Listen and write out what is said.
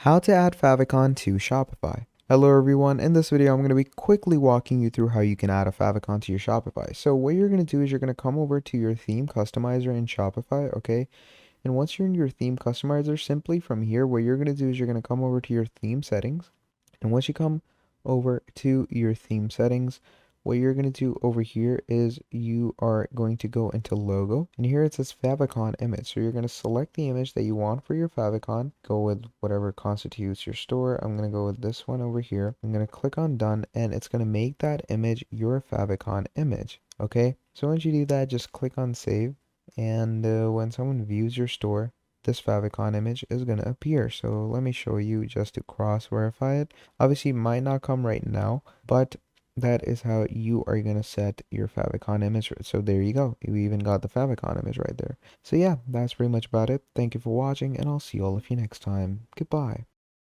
How to add favicon to Shopify. Hello everyone, in this video I'm going to be quickly walking you through how you can add a favicon to your Shopify. So what you're going to do is you're going to come over to your theme customizer in Shopify, okay? And once you're in your theme customizer, simply from here, what you're going to do is you're going to come over to your theme settings. And once you come over to your theme settings, what you're going to do over here is you are going to go into logo, and here it says favicon image. So you're going to select the image that you want for your favicon, go with whatever constitutes your store. I'm going to go with this one over here. I'm going to click on done, and it's going to make that image your favicon image. Okay, so once you do that, just click on save, and when someone views your store, this favicon image is going to appear. So let me show you just to cross verify it. Obviously it might not come right now, but that is how you are going to set your favicon image. So there you go. You even got the favicon image right there. So yeah, that's pretty much about it. Thank you for watching, and I'll see all of you next time. Goodbye.